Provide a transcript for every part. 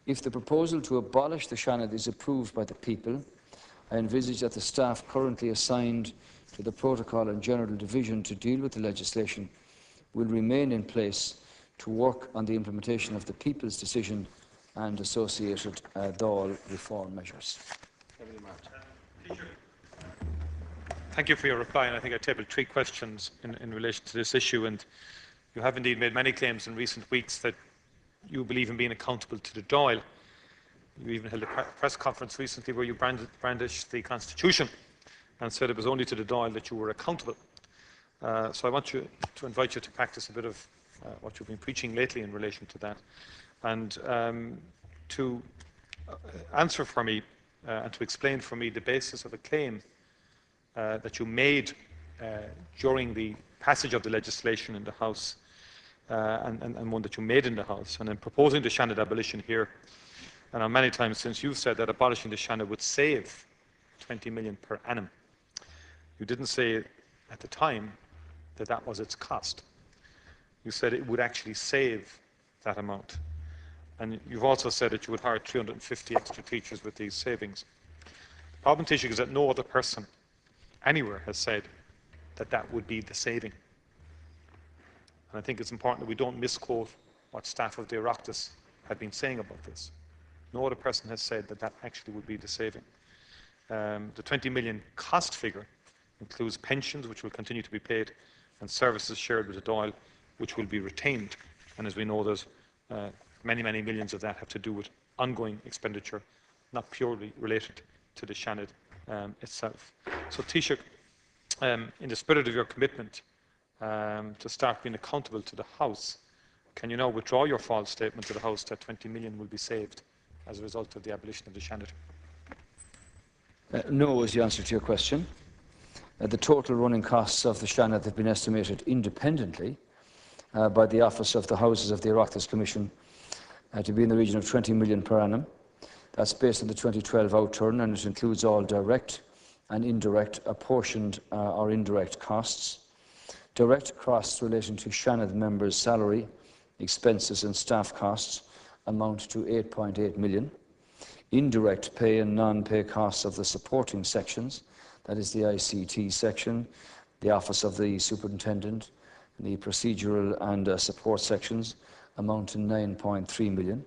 If the proposal to abolish the seanad is approved by the people, I envisage that the staff currently assigned to the Protocol and General Division to deal with the legislation will remain in place to work on the implementation of the people's decision and associated Dáil reform measures. Thank you for your reply, and I think I tabled 3 questions in relation to this issue, and you have indeed made many claims in recent weeks that you believe in being accountable to the Dáil. You even held a press conference recently where you brandished the Constitution and said it was only to the Dáil that you were accountable. So I want to invite you to practice a bit of what you've been preaching lately in relation to that, and to answer for me and to explain for me the basis of a claim that you made during the passage of the legislation in the House, and one that you made in the House, and in proposing the seanad abolition here. And on many times since you've said that abolishing the seanad would save 20 million per annum. You didn't say at the time that that was its cost. You said it would actually save that amount. And you've also said that you would hire 350 extra teachers with these savings. The problem, Taoiseach, is that no other person anywhere has said that that would be the saving. And I think it's important that we don't misquote what staff of the Oireachtas have been saying about this. No other person has said that that actually would be the saving. The 20 million cost figure includes pensions, which will continue to be paid, and services shared with the Dáil, which will be retained. And as we know, there's many, many millions of that have to do with ongoing expenditure, not purely related to the seanad itself. So, Taoiseach, in the spirit of your commitment to start being accountable to the House, can you now withdraw your false statement to the House that 20 million will be saved as a result of the abolition of the seanad? No is the answer to your question. The total running costs of the seanad have been estimated independently by the Office of the Houses of the Oireachtas Commission to be in the region of 20 million per annum. That's based on the 2012 outturn, and it includes all direct and indirect, apportioned or indirect costs. Direct costs relating to seanad members' salary, expenses and staff costs amount to 8.8 million. Indirect pay and non-pay costs of the supporting sections, that is the ICT section, the Office of the Superintendent, the procedural and support sections, amount to 9.3 million.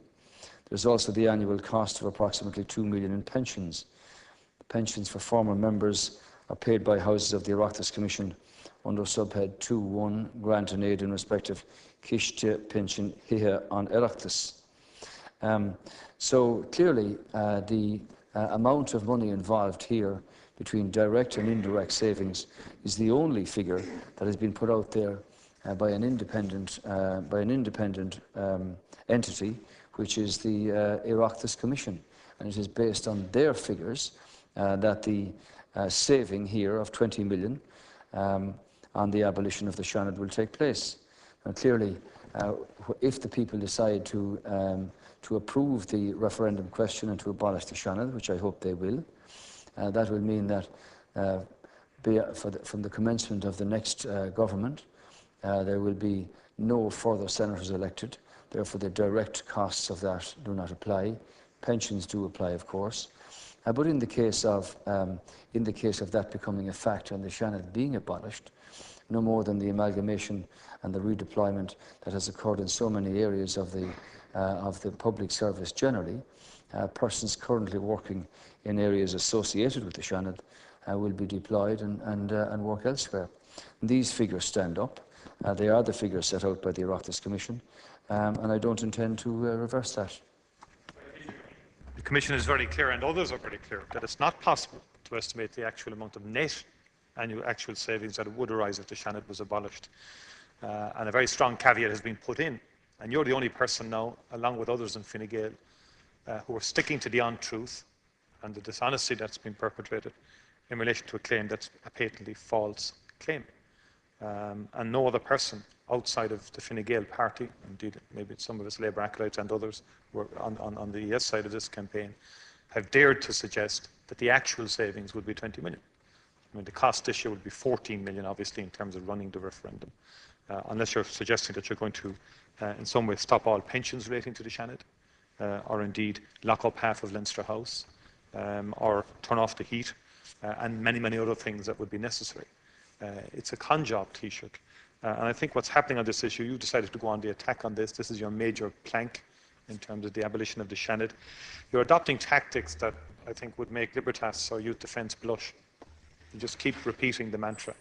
There's also the annual cost of approximately 2 million in pensions. Pensions for former members are paid by Houses of the Oireachtas Commission under subhead 2.1, grant and aid in respect of Ciste pension hithe an Oireachtas. So clearly the amount of money involved here between direct and indirect savings is the only figure that has been put out there by an independent entity, which is the Oireachtas Commission, and it is based on their figures that the saving here of 20 million on the abolition of the seanad will take place. And clearly, if the people decide to approve the referendum question and to abolish the seanad, which I hope they will, that will mean that from the commencement of the next government, there will be no further senators elected. Therefore, the direct costs of that do not apply. Pensions do apply, of course. But in the case of that becoming a fact and the seanad being abolished, no more than the amalgamation and the redeployment that has occurred in so many areas of the public service generally, persons currently working in areas associated with the seanad will be deployed and work elsewhere. These figures stand up. They are the figures set out by the Oireachtas Commission, and I don't intend to reverse that. The Commission is very clear, and others are very clear, that it's not possible to estimate the actual amount of net actual savings that would arise if the seanad was abolished. And a very strong caveat has been put in, and you're the only person now, along with others in Fine Gael, who are sticking to the untruth and the dishonesty that's been perpetrated in relation to a claim that's a patently false claim. And no other person outside of the Fine Gael party, indeed maybe some of its Labour acolytes and others who are on the yes side of this campaign, have dared to suggest that the actual savings would be 20 million. I mean, the cost this year would be 14 million, obviously, in terms of running the referendum, unless you're suggesting that you're going to, in some way, stop all pensions relating to the seanad, or indeed lock up half of Leinster House, or turn off the heat, and many, many other things that would be necessary. It's a con job, Taoiseach. And I think what's happening on this issue, you've decided to go on the attack on this. This is your major plank in terms of the abolition of the seanad. You're adopting tactics that I think would make Libertas or Youth Defence blush. You just keep repeating the mantra.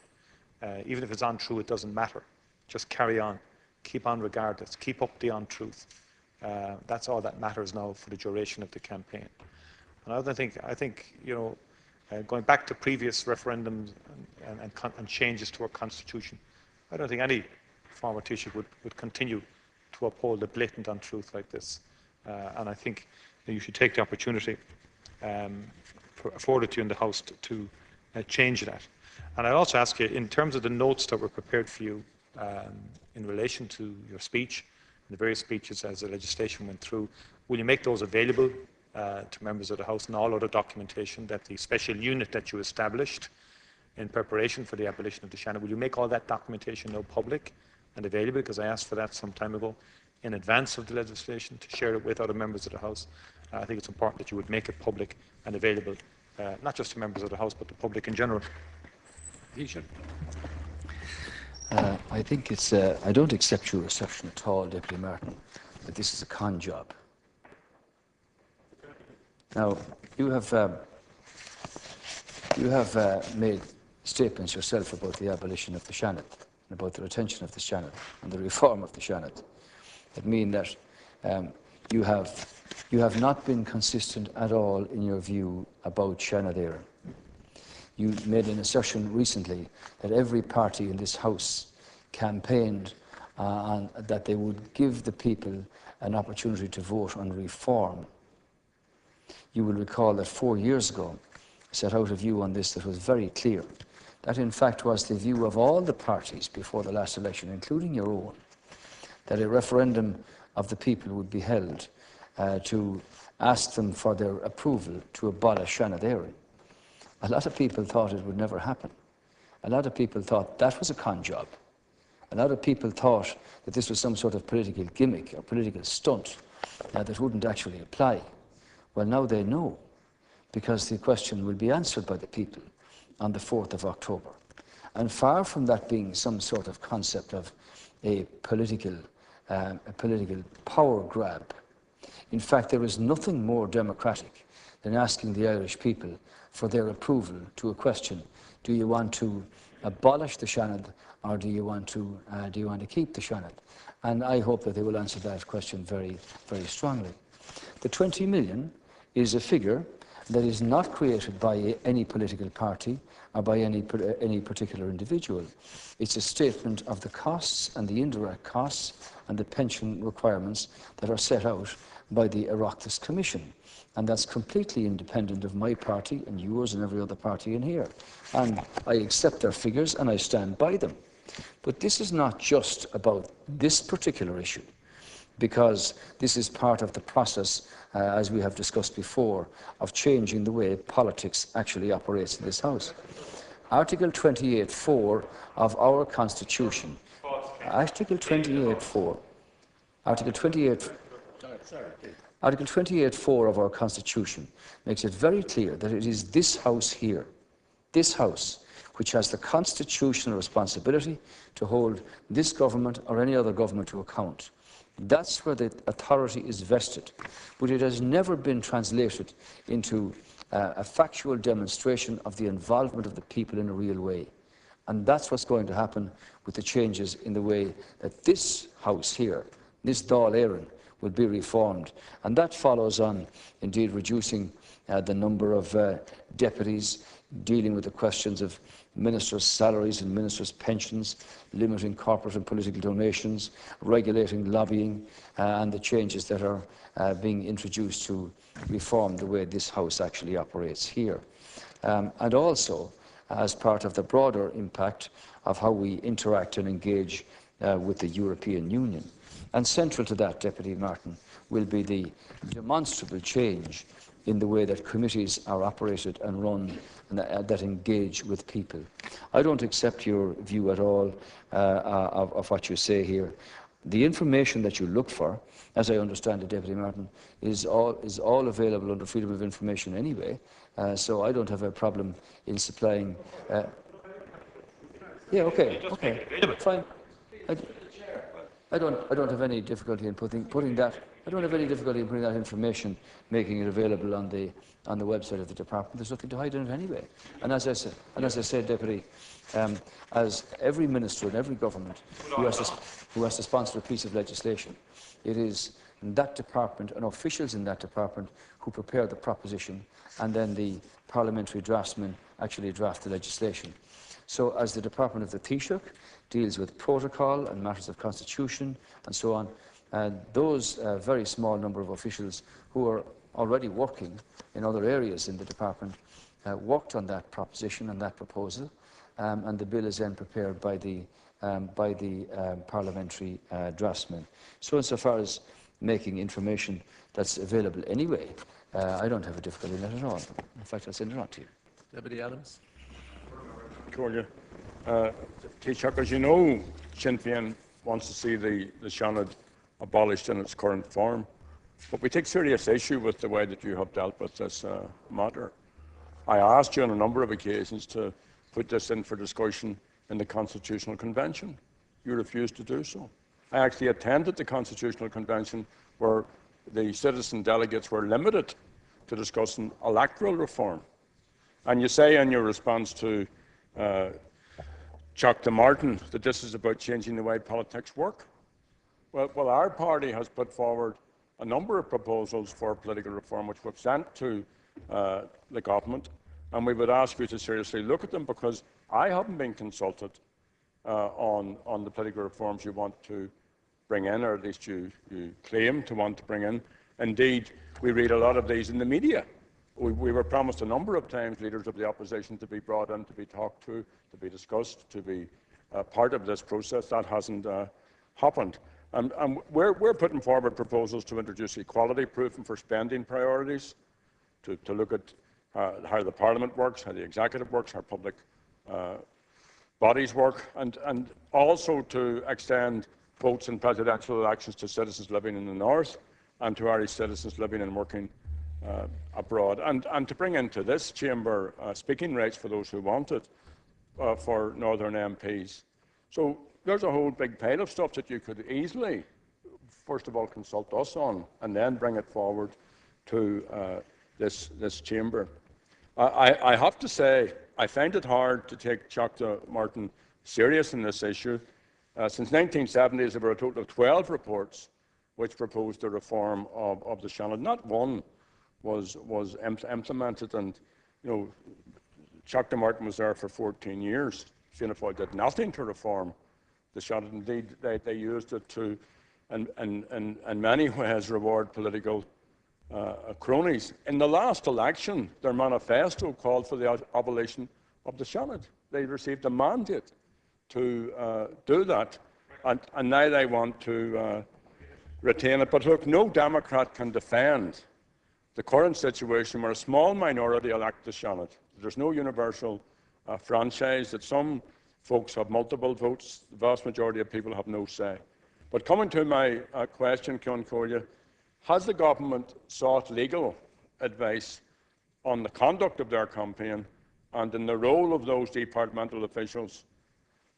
Even if it's untrue, it doesn't matter. Just carry on. Keep on regardless. Keep up the untruth. That's all that matters now for the duration of the campaign. And I think going back to previous referendums and changes to our constitution, I don't think any former Taoiseach would continue to uphold a blatant untruth like this. And I think that you should take the opportunity afforded to you in the House to change that. And I'd also ask you, in terms of the notes that were prepared for you in relation to your speech, the various speeches as the legislation went through, will you make those available to members of the House and all other documentation that the special unit that you established in preparation for the abolition of the seanad, will you make all that documentation now public and available? Because I asked for that some time ago in advance of the legislation to share it with other members of the House. I think it's important that you would make it public and available, not just to members of the House, but the public in general. I think it's, I don't accept your assertion at all, Deputy Martin, that this is a con job. Now, you have made statements yourself about the abolition of the seanad, and about the retention of the seanad, and the reform of the seanad, that mean that you have not been consistent at all in your view about seanad éireann. You made an assertion recently that every party in this House campaigned that they would give the people an opportunity to vote on reform. You will recall that 4 years ago, I set out a view on this that was very clear. That in fact was the view of all the parties before the last election, including your own, that a referendum of the people would be held to ask them for their approval to abolish seanad éireann. A lot of people thought it would never happen. A lot of people thought that was a con job. A lot of people thought that this was some sort of political gimmick or political stunt that wouldn't actually apply. Well, now they know, because the question will be answered by the people on the 4th of October. And far from that being some sort of concept of a political power grab, in fact, there is nothing more democratic than asking the Irish people for their approval to a question: do you want to abolish the seanad, or do you want to keep the seanad? And I hope that they will answer that question very, very strongly. The 20 million is a figure that is not created by any political party or by any particular individual. It's a statement of the costs and the indirect costs and the pension requirements that are set out by the Oireachtas Commission. And that's completely independent of my party and yours and every other party in here. And I accept their figures and I stand by them. But this is not just about this particular issue, because this is part of the process, as we have discussed before, of changing the way politics actually operates in this House. Article 28.4 of our Constitution, Article 28.4 of our Constitution makes it very clear that it is this House here, this House, which has the constitutional responsibility to hold this government or any other government to account. That's where the authority is vested. But it has never been translated into a factual demonstration of the involvement of the people in a real way. And that's what's going to happen with the changes in the way that this House here, this Dáil Éireann, will be reformed. And that follows on, indeed, reducing the number of deputies, dealing with the questions of ministers' salaries and ministers' pensions, limiting corporate and political donations, regulating lobbying, and the changes that are being introduced to reform the way this House actually operates here. And also, as part of the broader impact of how we interact and engage with the European Union. And central to that, Deputy Martin, will be the demonstrable change in the way that committees are operated and run and that engage with people. I don't accept your view at all of what you say here. The information that you look for, as I understand it, Deputy Martin, is all available under freedom of information anyway. So I don't have a problem in supplying. Yeah, okay, fine. I don't have any difficulty in putting that. I don't have any difficulty in putting that information, making it available on the website of the department. There's nothing to hide in it anyway. And as I said, Deputy, as every minister in every government who has to sponsor a piece of legislation, it is in that department and officials in that department who prepare the proposition, and then the parliamentary draftsmen actually draft the legislation. So as the Department of the Taoiseach deals with protocol and matters of constitution and so on, those very small number of officials who are already working in other areas in the department worked on that proposition and that proposal, and the bill is then prepared by the parliamentary draftsmen. So insofar as making information that's available anyway, I don't have a difficulty in that at all. In fact, I'll send it on to you. Deputy Adams. Taoiseach, as you know, Sinn Féin wants to see the seanad abolished in its current form. But we take serious issue with the way that you have dealt with this matter. I asked you on a number of occasions to put this in for discussion in the Constitutional Convention. You refused to do so. I actually attended the Constitutional Convention where the citizen delegates were limited to discussing electoral reform. And you say in your response to Taoiseach Martin that this is about changing the way politics work. Well, our party has put forward a number of proposals for political reform which we've sent to the government, and we would ask you to seriously look at them, because I haven't been consulted on the political reforms you want to bring in, or at least you claim to want to bring in. Indeed, we read a lot of these in the media. We were promised a number of times, leaders of the opposition, to be brought in, to be talked to be discussed, to be part of this process. That hasn't happened. And we're putting forward proposals to introduce equality proofing for spending priorities, to look at how the Parliament works, how the Executive works, how public bodies work, and also to extend votes in presidential elections to citizens living in the north and to Irish citizens living and working abroad, and to bring into this chamber speaking rights for those who want it for Northern MPs. So there's a whole big pile of stuff that you could easily, first of all, consult us on, and then bring it forward to this chamber. I have to say, I find it hard to take Taoiseach Martin serious in this issue. Since 1970s, there were a total of 12 reports which proposed a reform of the seanad. Not one was implemented, and Taoiseach Martin was there for 14 years. Fianna Fail did nothing to reform the seanad. Indeed, they used it to, in many ways, reward political cronies. In the last election, their manifesto called for the abolition of the seanad. They received a mandate to do that, and now they want to retain it. But look, no Democrat can defend the current situation where a small minority elect the seanad. There's no universal franchise, that some folks have multiple votes, the vast majority of people have no say. But coming to my question, Cian Cordia, has the government sought legal advice on the conduct of their campaign and in the role of those departmental officials,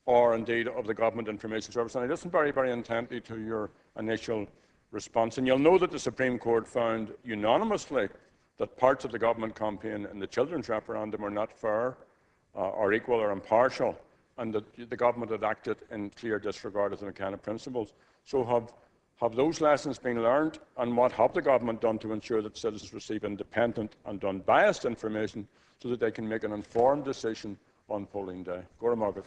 or indeed of the Government Information Service? And I listened very, very intently to your initial response, and you'll know that the Supreme Court found unanimously that parts of the government campaign in the children's referendum were not fair or equal or impartial, and that the government had acted in clear disregard of the kind of principles. So have those lessons been learned, and what have the government done to ensure that citizens receive independent and unbiased information so that they can make an informed decision on polling day? Gora Margaret.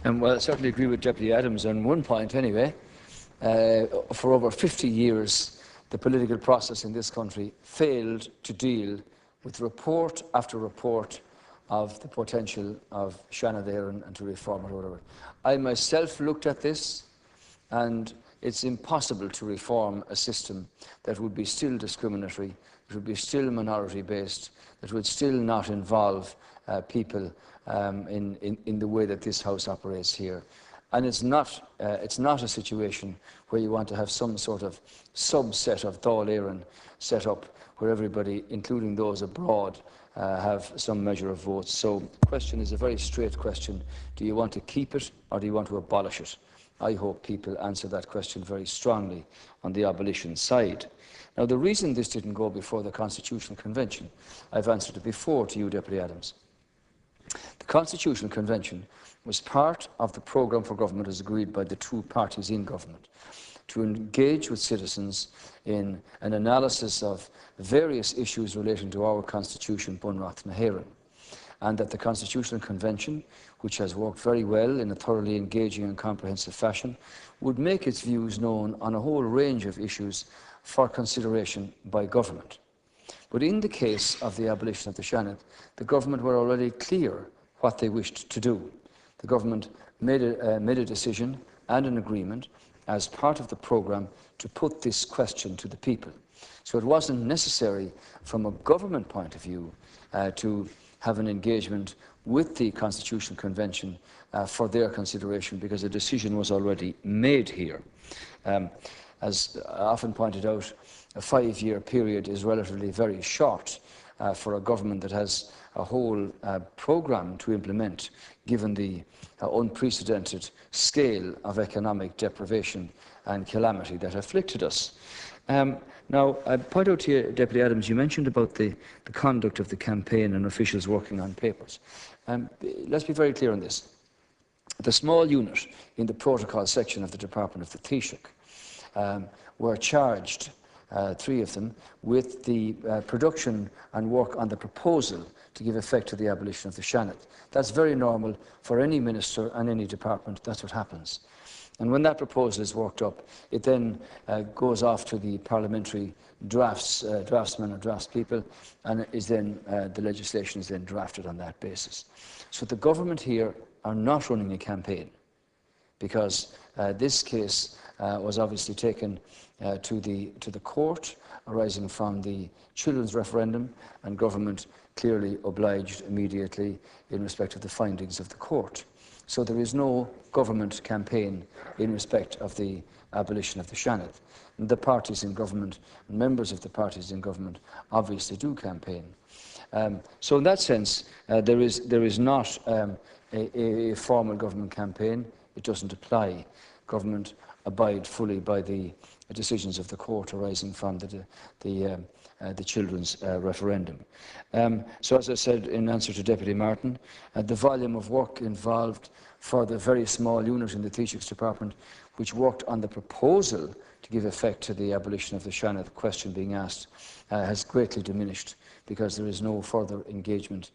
Well, I certainly agree with Deputy Adams on one point anyway. For over 50 years, the political process in this country failed to deal with report after report of the potential of seanad there and to reform it or whatever. I myself looked at this, and it's impossible to reform a system that would be still discriminatory, that would be still minority-based, that would still not involve people in the way that this House operates here. And it's not a situation where you want to have some sort of subset of Dáil Éireann set up where everybody, including those abroad, have some measure of votes. So the question is a very straight question. Do you want to keep it or do you want to abolish it? I hope people answer that question very strongly on the abolition side. Now, the reason this didn't go before the Constitutional Convention, I've answered it before to you, Deputy Adams. The Constitutional Convention was part of the programme for government as agreed by the two parties in government to engage with citizens in an analysis of various issues relating to our Constitution, Bunrath na hÉireann, and that the Constitutional Convention, which has worked very well in a thoroughly engaging and comprehensive fashion, would make its views known on a whole range of issues for consideration by government. But in the case of the abolition of the seanad, the government were already clear what they wished to do. The government made a decision and an agreement as part of the programme to put this question to the people. So it wasn't necessary from a government point of view to have an engagement with the Constitutional Convention for their consideration, because a decision was already made here. As often pointed out, a 5-year period is relatively very short for a government that has a whole programme to implement, given the unprecedented scale of economic deprivation and calamity that afflicted us. Now, I point out to you, Deputy Adams, you mentioned about the conduct of the campaign and officials working on papers. Let's be very clear on this. The small unit in the protocol section of the Department of the Taoiseach were charged, 3 of them, with the production and work on the proposal to give effect to the abolition of the seanad. That's very normal for any minister and any department. That's what happens. And when that proposal is worked up, it then goes off to the parliamentary draftsmen or draftspeople, and is then the legislation is then drafted on that basis. So the government here are not running a campaign, because this case was obviously taken to the court arising from the children's referendum, and government clearly obliged immediately in respect of the findings of the court. So there is no government campaign in respect of the abolition of the seanad. The parties in government, members of the parties in government, obviously do campaign. So in that sense, there is not a formal government campaign. It doesn't apply. Government abide fully by the decisions of the court arising from the children's referendum. So as I said in answer to Deputy Martin, the volume of work involved for the very small unit in the Taoiseach's department which worked on the proposal to give effect to the abolition of the seanad, the question being asked, has greatly diminished, because there is no further engagement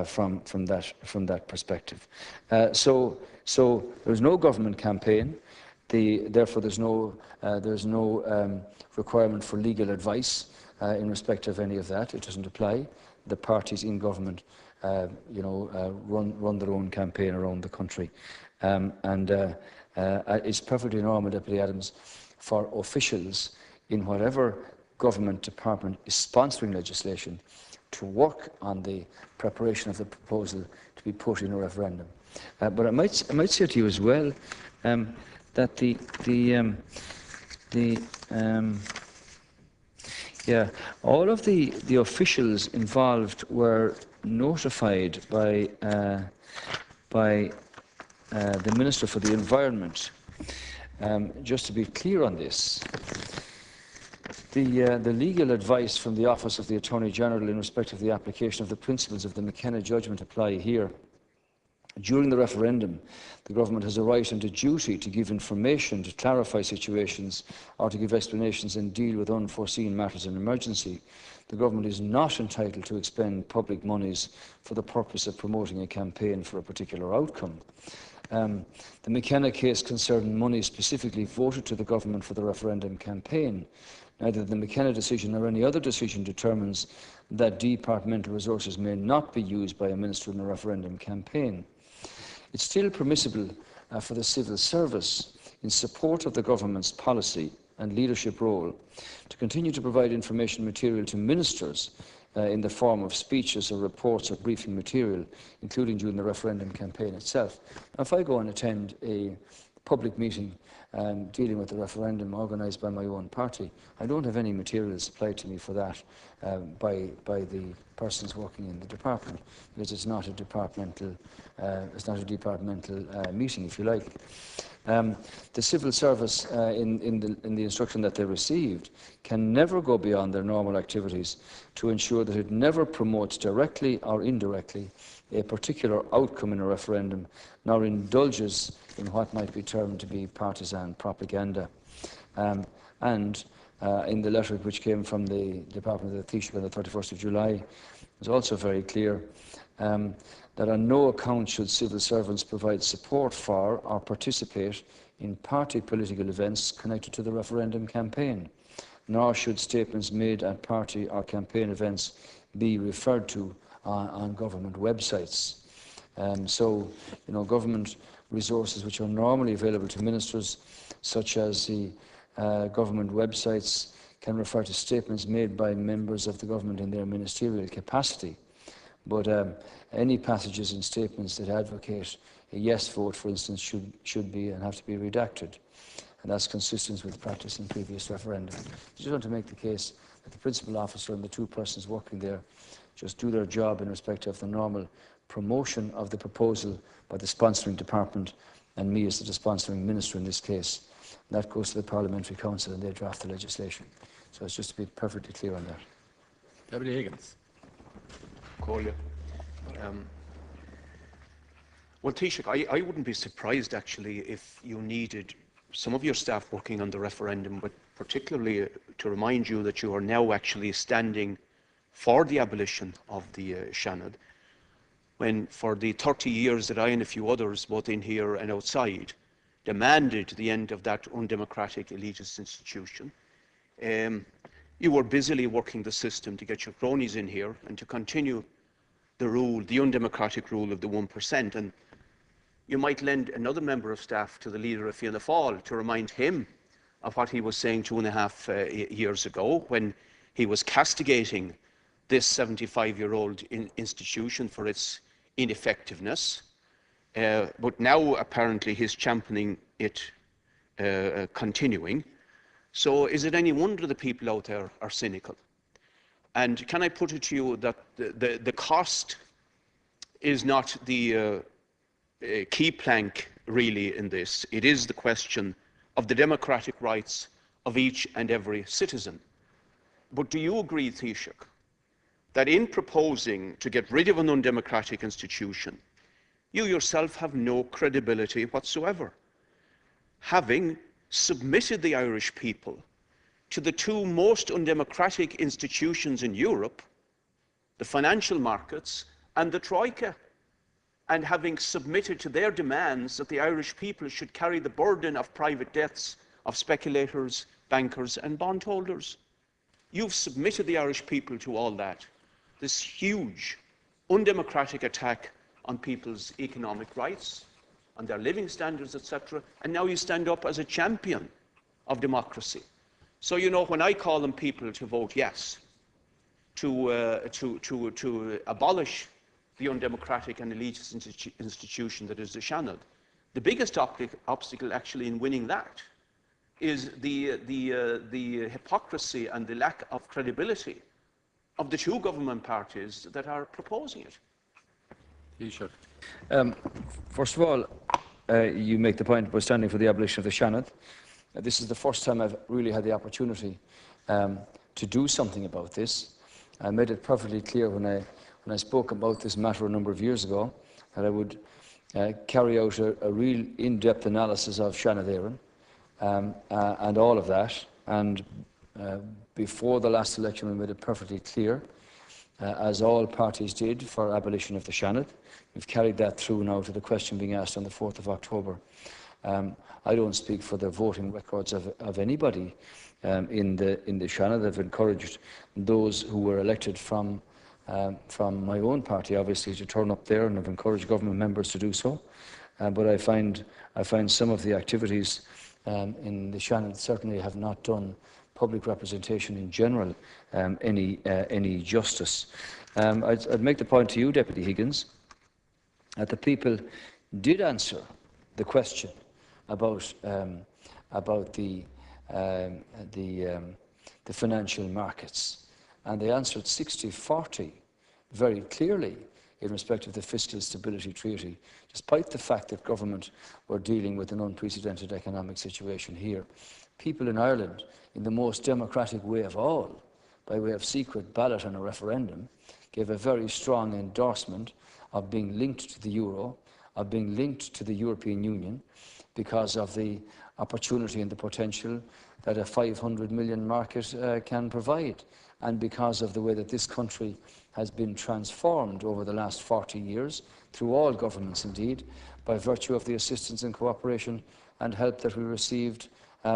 from that perspective. So there's no government campaign. Therefore, there's no requirement for legal advice in respect of any of that. It doesn't apply. The parties in government, run their own campaign around the country, it's perfectly normal, Deputy Adams, for officials in whatever government department is sponsoring legislation to work on the preparation of the proposal to be put in a referendum. But I might say to you as well that all of the officials involved were notified by the Minister for the Environment. Just to be clear on this, the legal advice from the Office of the Attorney General in respect of the application of the principles of the McKenna judgment apply here. During the referendum, the government has a right and a duty to give information, to clarify situations, or to give explanations and deal with unforeseen matters in emergency. The government is not entitled to expend public monies for the purpose of promoting a campaign for a particular outcome. The McKenna case concerned money specifically voted to the government for the referendum campaign. Neither the McKenna decision nor any other decision determines that departmental resources may not be used by a minister in a referendum campaign. It's still permissible for the civil service, in support of the government's policy and leadership role, to continue to provide information material to ministers in the form of speeches or reports or briefing material, including during the referendum campaign itself. Now, if I go and attend a public meeting dealing with the referendum organised by my own party, I don't have any material supplied to me for that by the persons working in the department, because it's not a departmental meeting, if you like. The civil service, in the instruction that they received, can never go beyond their normal activities to ensure that it never promotes directly or indirectly a particular outcome in a referendum, nor indulges in what might be termed to be partisan propaganda. In the letter which came from the Department of the Taoiseach on the 31st of July, it was also very clear that on no account should civil servants provide support for or participate in party political events connected to the referendum campaign, nor should statements made at party or campaign events be referred to on government websites. So, government resources which are normally available to ministers, such as the government websites, can refer to statements made by members of the government in their ministerial capacity. But any passages in statements that advocate a yes vote, for instance, should be and have to be redacted. And that's consistent with practice in previous referendums. I just want to make the case that the principal officer and the two persons working there just do their job in respect of the normal promotion of the proposal by the sponsoring department and me as the sponsoring minister in this case. And that goes to the Parliamentary Council and they draft the legislation. So it's just to be perfectly clear on that. Deputy Higgins. Collier. Well, Taoiseach, I wouldn't be surprised actually if you needed some of your staff working on the referendum, but particularly to remind you that you are now actually standing for the abolition of the seanad, when for the 30 years that I and a few others, both in here and outside, demanded the end of that undemocratic elitist institution. You were busily working the system to get your cronies in here and to continue the rule, the undemocratic rule of the 1%. And you might lend another member of staff to the leader of Fianna Fail to remind him of what he was saying 2.5 years ago when he was castigating this 75-year-old institution for its ineffectiveness. But now apparently he's championing it continuing. So is it any wonder the people out there are cynical? And can I put it to you that the cost is not the key plank really in this. It is the question of the democratic rights of each and every citizen. But do you agree, Taoiseach, that in proposing to get rid of an undemocratic institution, you yourself have no credibility whatsoever, having submitted the Irish people to the two most undemocratic institutions in Europe, the financial markets and the Troika, and having submitted to their demands that the Irish people should carry the burden of private debts of speculators, bankers and bondholders? You've submitted the Irish people to all that, this huge undemocratic attack on people's economic rights, on their living standards, etc. And now you stand up as a champion of democracy. So, you know, when I call on people to vote yes, to abolish the undemocratic and elitist institution that is the seanad, the biggest obstacle actually in winning that is the hypocrisy and the lack of credibility of the two government parties that are proposing it. You should. First of all, you make the point about standing for the abolition of the seanad. This is the first time I've really had the opportunity to do something about this. I made it perfectly clear when I spoke about this matter a number of years ago that I would carry out a real in-depth analysis of seanad éireann and all of that. And before the last election, we made it perfectly clear, as all parties did, for abolition of the seanad. We've carried that through now to the question being asked on the 4th of October. I don't speak for the voting records of anybody in the seanad. I've encouraged those who were elected from my own party, obviously, to turn up there, and I've encouraged government members to do so. But I find some of the activities in the seanad certainly have not done public representation in general any justice. I'd make the point to you, Deputy Higgins, that the people did answer the question about the financial markets, and they answered 60-40 very clearly in respect of the Fiscal Stability Treaty, despite the fact that government were dealing with an unprecedented economic situation here. People in Ireland, in the most democratic way of all, by way of secret ballot and a referendum, gave a very strong endorsement of being linked to the euro, of being linked to the European Union, because of the opportunity and the potential that a 500 million market can provide, and because of the way that this country has been transformed over the last 40 years, through all governments indeed, by virtue of the assistance and cooperation and help that we received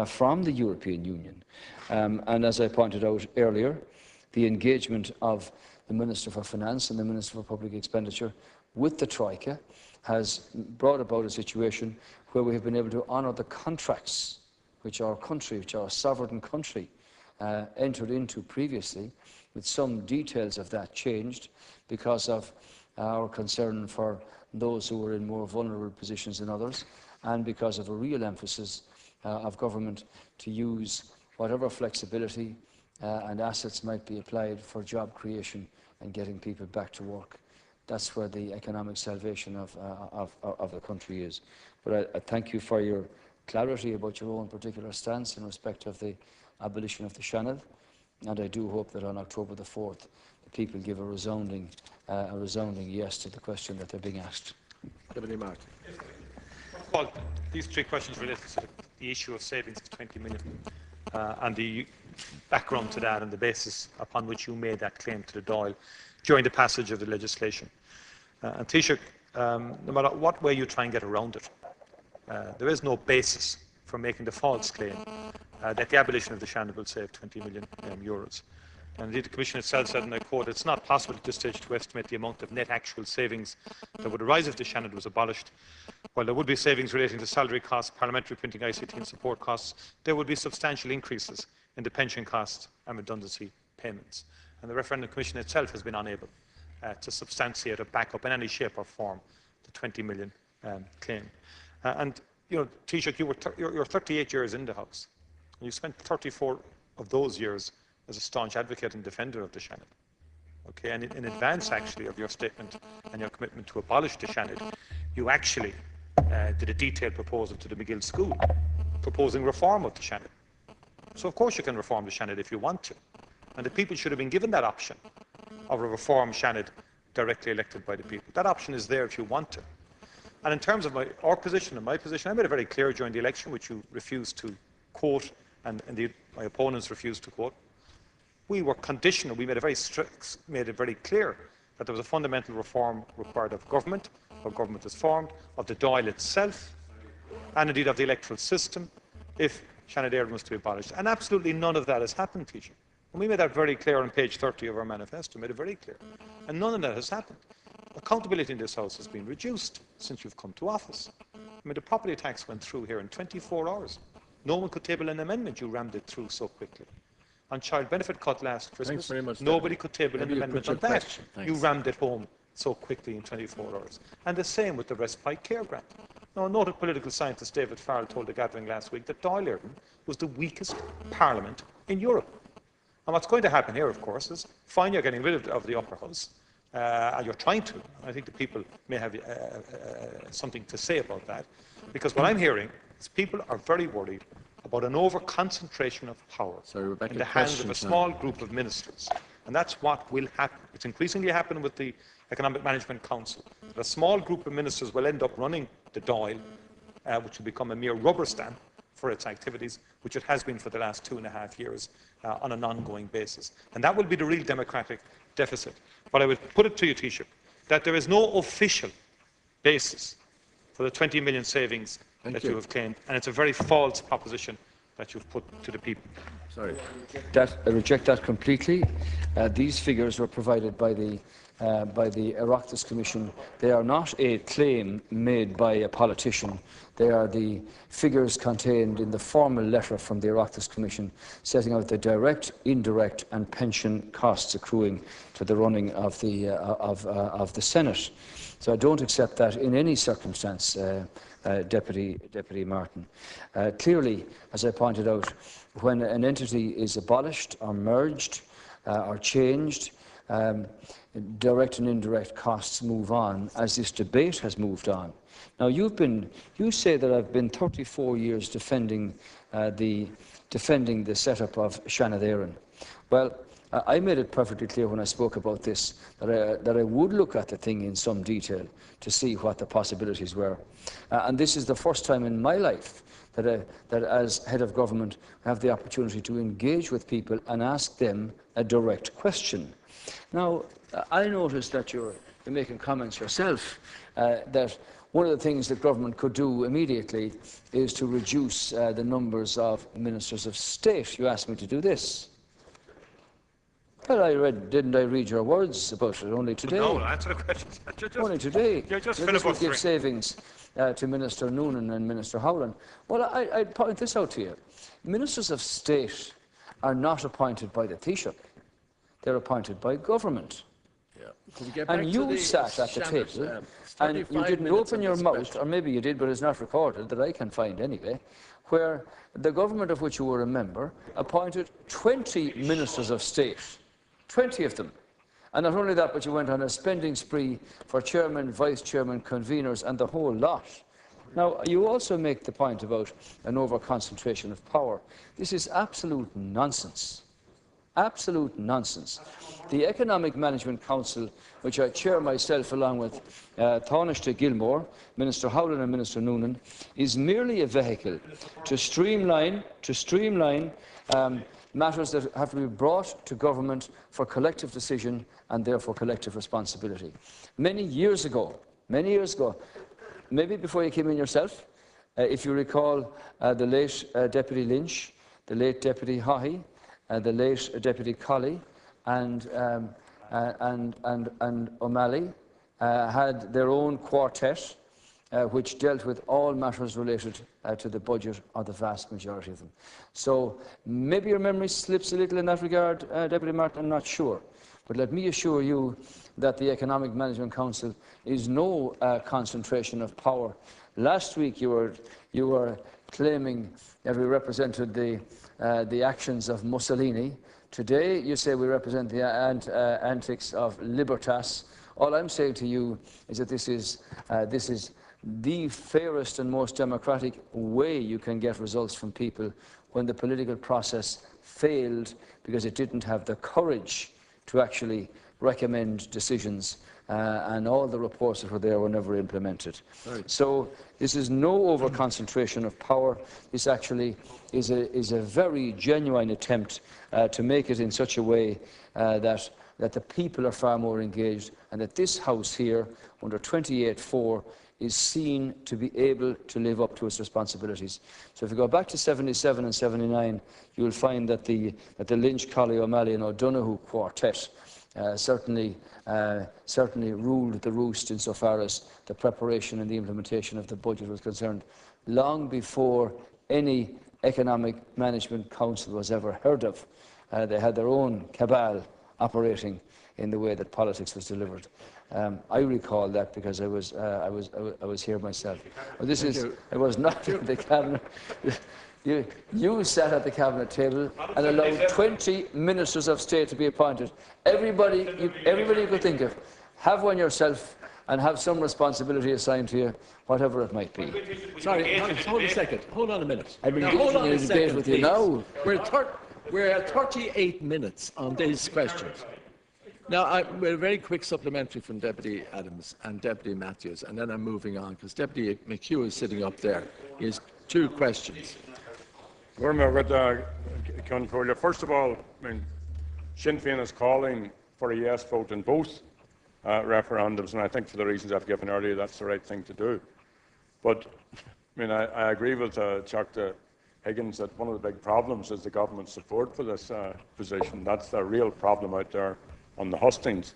from the European Union. And as I pointed out earlier, the engagement of the Minister for Finance and the Minister for Public Expenditure with the Troika has brought about a situation where we have been able to honour the contracts which our sovereign country, entered into previously, with some details of that changed because of our concern for those who were in more vulnerable positions than others, and because of a real emphasis of government to use whatever flexibility and assets might be applied for job creation and getting people back to work. That's where the economic salvation of the country is. But I thank you for your clarity about your own particular stance in respect of the abolition of the seanad, and I do hope that on October the 4th the people give a resounding yes to the question that they're being asked. Deputy Martin. Well, these three questions relate to the issue of savings of 20 million and the background to that and the basis upon which you made that claim to the Dáil during the passage of the legislation. And Taoiseach, no matter what way you try and get around it, there is no basis for making the false claim that the abolition of the seanad will save 20 million euros. And indeed, the Commission itself said, and I quote, "It's not possible at this stage to estimate the amount of net actual savings that would arise if the seanad was abolished. While there would be savings relating to salary costs, parliamentary printing, ICT and support costs, there would be substantial increases in the pension costs and redundancy payments." And the Referendum Commission itself has been unable to substantiate or back up in any shape or form the 20 million claim. And, you know, Taoiseach, you're 38 years in the House, and you spent 34 of those years as a staunch advocate and defender of the seanad. Okay, and in advance, actually, of your statement and your commitment to abolish the seanad, you actually did a detailed proposal to the McGill School proposing reform of the seanad. So, of course, you can reform the seanad if you want to. And the people should have been given that option of a reformed seanad directly elected by the people. That option is there if you want to. And in terms of our position and my position, I made it very clear during the election, which you refused to quote, and indeed my opponents refused to quote. We were conditional. We made it very strict, made it very clear that there was a fundamental reform required of government, how government is formed, of the Dáil itself, and indeed of the electoral system, if seanad Éireann was to be abolished. And absolutely none of that has happened, Taoiseach. And we made that very clear on page 30 of our manifesto, made it very clear. And none of that has happened. Accountability in this House has been reduced since you've come to office. I mean, the property tax went through here in 24 hours. No one could table an amendment. You rammed it through so quickly. On child benefit cut last Christmas, nobody could table an amendment on that. You rammed it home so quickly in 24 hours. And the same with the respite care grant. Now, a noted political scientist, David Farrell, told a gathering last week that Dáil Éireann was the weakest parliament in Europe. And what's going to happen here, of course, is fine, you're getting rid of the upper house, and you're trying to. I think the people may have something to say about that, because what I'm hearing is people are very worried about an over-concentration of power in the hands of a small group of ministers. And that's what will happen. It's increasingly happening with the Economic Management Council. A small group of ministers will end up running the Dáil, which will become a mere rubber stamp for its activities, which it has been for the last 2.5 years on an ongoing basis. And that will be the real democratic deficit. But I would put it to you, Taoiseach, that there is no official basis for the 20 million savings that you have claimed, and it's a very false proposition that you've put to the people. Sorry. I reject that completely. These figures were provided by the by the Oireachtas Commission. They are not a claim made by a politician. They are the figures contained in the formal letter from the Oireachtas Commission setting out the direct, indirect and pension costs accruing to the running of the Senate. So I don't accept that in any circumstance, Deputy Martin. Clearly, as I pointed out, when an entity is abolished or merged or changed, direct and indirect costs move on, as this debate has moved on. Now, you say that I've been 34 years defending the setup of seanad. Well, I made it perfectly clear when I spoke about this that I would look at the thing in some detail to see what the possibilities were. And this is the first time in my life that as head of government, I have the opportunity to engage with people and ask them a direct question. Now, I noticed that you're making comments yourself that one of the things that government could do immediately is to reduce the numbers of ministers of state. You asked me to do this. Well, didn't I read your words about it only today? No, answer the question. Only today. You're just this would give filibustering. savings to Minister Noonan and Minister Howland. Well, I'd point this out to you. Ministers of state are not appointed by the Taoiseach. They're appointed by government. And you sat at the table and you didn't open your mouth, or maybe you did, but it's not recorded, that I can find anyway, where the government of which you were a member appointed 20 ministers of state, 20 of them. And not only that, but you went on a spending spree for chairman, vice chairman, conveners, and the whole lot. Now, you also make the point about an over-concentration of power. This is absolute nonsense. Absolute nonsense. The Economic Management Council, which I chair myself along with Taoiseach Gilmore, Minister Howland and Minister Noonan, is merely a vehicle to streamline matters that have to be brought to government for collective decision and therefore collective responsibility. Many years ago, maybe before you came in yourself, if you recall the late Deputy Lynch, the late Deputy Haughey, the late Deputy Colley and O'Malley had their own quartet which dealt with all matters related to the budget, or the vast majority of them. So maybe your memory slips a little in that regard, Deputy Martin, I'm not sure. But let me assure you that the Economic Management Council is no concentration of power. Last week you were claiming that we represented the actions of Mussolini. Today you say we represent the antics of Libertas. All I'm saying to you is that this is the fairest and most democratic way you can get results from people when the political process failed because it didn't have the courage to actually recommend decisions, and all the reports that were there were never implemented. Right. So this is no over-concentration of power. This actually is a very genuine attempt to make it in such a way that the people are far more engaged, and that this House here, under 28.4, is seen to be able to live up to its responsibilities. So if you go back to 77 and 79, you will find that the Lynch, Colley, O'Malley and O'Donoghue quartet certainly ruled the roost insofar as the preparation and the implementation of the budget was concerned, long before any Economic Management Council was ever heard of. They had their own cabal operating in the way that politics was delivered. I recall that because I was here myself. Well, I was not in the cabinet. You sat at the cabinet table and allowed 20 ministers of state to be appointed. Everybody you could think of, have one yourself and have some responsibility assigned to you, whatever it might be. Sorry, hold a second. Hold on a minute. I'm engaging in a debate with you now. We're at 38 minutes on these questions. Now, we're a very quick supplementary from Deputy Adams and Deputy Matthews, and then I'm moving on, because Deputy McHugh is sitting up there. He has 2 questions. First of all, Sinn Féin is calling for a yes vote in both referendums, and I think for the reasons I've given earlier, that's the right thing to do. But I agree with Dr. Higgins that one of the big problems is the government's support for this position. That's the real problem out there on the hustings.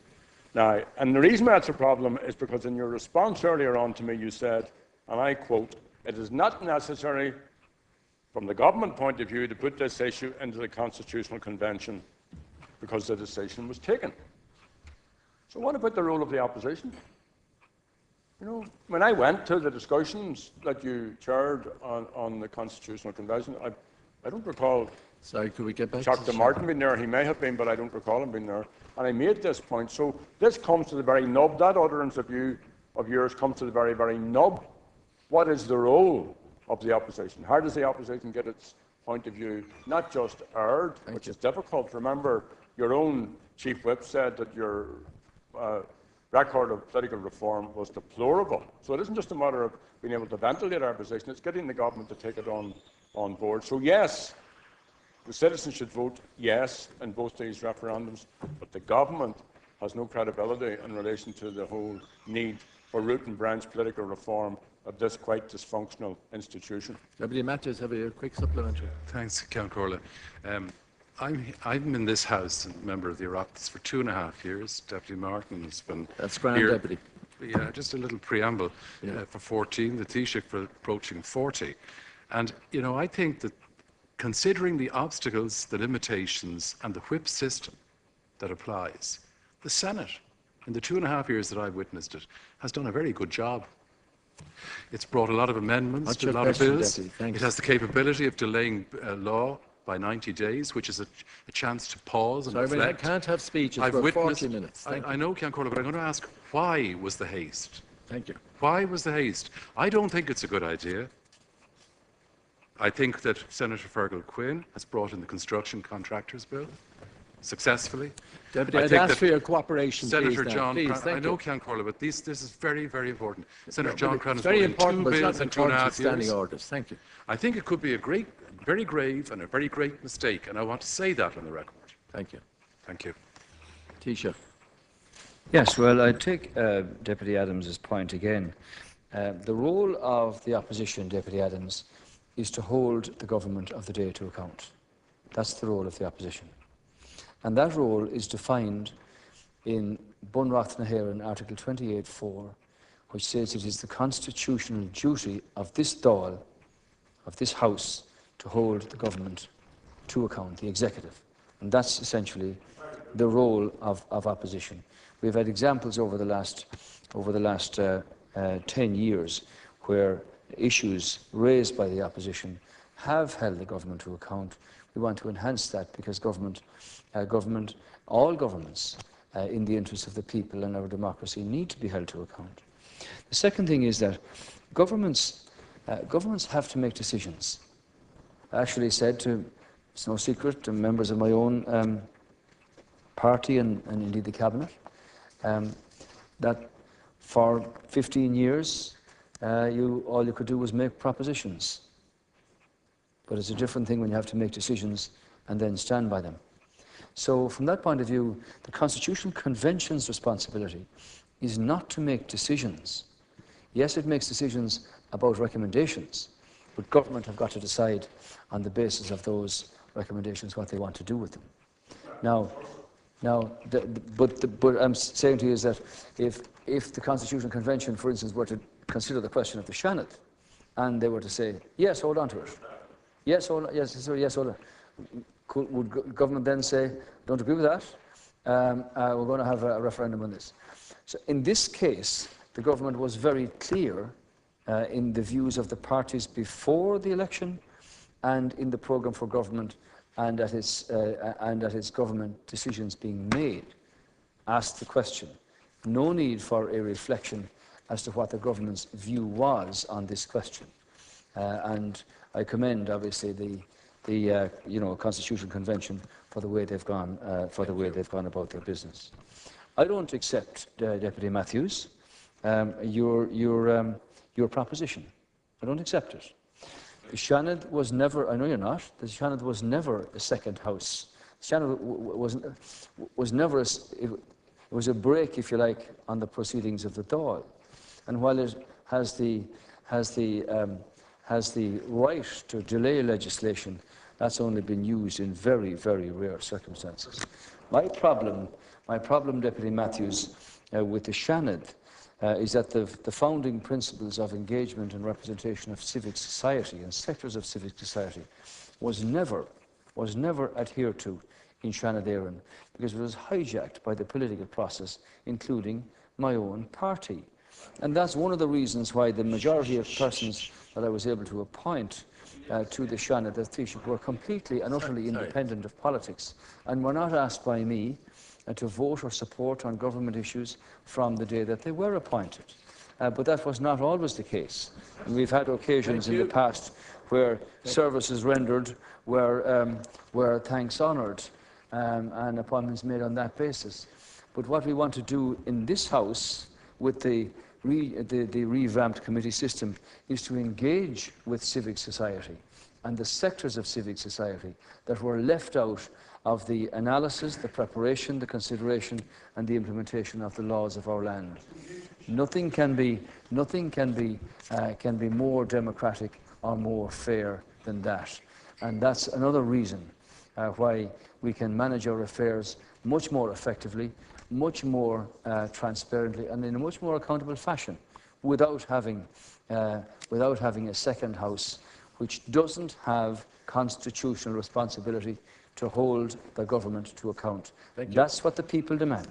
Now, and the reason that's a problem is because in your response earlier on to me, you said, and I quote, "It is not necessary from the government point of view to put this issue into the Constitutional Convention because the decision was taken." So what about the role of the opposition? You know, when I went to the discussions that you chaired on the Constitutional Convention, I don't recall. Sorry, could we get back Dr. Martin being there? He may have been, but I don't recall him being there. And I made this point. So this comes to the very nub. That utterance of yours comes to the very, very nub. What is the role of the opposition? How does the opposition get its point of view not just heard, which is difficult? Remember, your own chief whip said that your record of political reform was deplorable. So it isn't just a matter of being able to ventilate our position, it's getting the government to take it on board. So yes, the citizens should vote yes in both these referendums, but the government has no credibility in relation to the whole need for root and branch political reform of this quite dysfunctional institution. Deputy Matthews, have a quick supplementary. Thanks, Count Corley. I'm in this House and member of the Oireachtas for 2.5 years. Deputy Martin has been That's grand, here. Deputy. Yeah, just a little preamble for 14, the Taoiseach for approaching 40. And, you know, I think that considering the obstacles, the limitations and the whip system that applies, the Senate, in the 2.5 years that I've witnessed it, has done a very good job. It's brought a lot of amendments to a lot of bills. It has the capability of delaying law by 90 days, which is a chance to pause and reflect. I can't have speeches for 40 minutes. I know, Count Corley, but I'm going to ask, why was the haste? Thank you. Why was the haste? I don't think it's a good idea. I think that Senator Fergal Quinn has brought in the construction contractors bill successfully. Deputy, I'd ask for your cooperation, Senator please. John Cran, I know, Count Corley, but this is very, very important. Senator John Cran has very brought in important, two but bills in it's not 2.5 standing years. orders. Thank you. I think it could be a very grave and a very great mistake, and I want to say that on the record. Thank you. Thank you. Taoiseach. Yes, well, I take Deputy Adams's point again. The role of the opposition, Deputy Adams, is to hold the government of the day to account. That's the role of the opposition. And that role is defined in Bunrath na HÉireann, Article 28.4, which says it is the constitutional duty of this Dáil, of this House, to hold the government to account, the executive. And that's essentially the role of opposition. We've had examples over the last 10 years where issues raised by the opposition have held the government to account. We want to enhance that because all governments, in the interests of the people and our democracy, need to be held to account. The second thing is that governments have to make decisions. I actually said to, it's no secret, to members of my own party and indeed the cabinet, that for 15 years all you could do was make propositions. But it's a different thing when you have to make decisions and then stand by them. So from that point of view, the Constitutional Convention's responsibility is not to make decisions. Yes, it makes decisions about recommendations, but government have got to decide on the basis of those recommendations what they want to do with them. But I'm saying to you is that if the Constitutional Convention, for instance, were to consider the question of the seanad, and they were to say, yes, hold on to it. Yes, hold on. Yes, hold on. Would government then say, don't agree with that? We're going to have a referendum on this. So in this case, the government was very clear in the views of the parties before the election and in the programme for government and at its government decisions being made, asked the question. No need for a reflection as to what the government's view was on this question. And I commend, obviously, the Constitutional Convention for the way they've gone about their business. I don't accept, Deputy Matthews, your proposition. I don't accept it. The seanad was never, I know you're not, the seanad was never a second house. The seanad was never, it was a break, if you like, on the proceedings of the Dáil. And while it has the right to delay legislation, that's only been used in very, very rare circumstances. My problem My problem, Deputy Matthews, with the seanad is that the founding principles of engagement and representation of civic society and sectors of civic society was never adhered to in Seanad Éireann, because it was hijacked by the political process, including my own party. And that's one of the reasons why the majority of persons that I was able to appoint to the seanad as Taoiseach were completely and utterly independent of politics, and were not asked by me to vote or support on government issues from the day that they were appointed. But that was not always the case. And we've had occasions in the past where services rendered were thanks honoured and appointments made on that basis. But what we want to do in this House with the revamped committee system is to engage with civic society and the sectors of civic society that were left out of the analysis, the preparation, the consideration and the implementation of the laws of our land. Nothing can be more democratic or more fair than that. And that's another reason why we can manage our affairs much more effectively, much more transparently and in a much more accountable fashion without having a second House which doesn't have constitutional responsibility to hold the government to account. That's what the people demand.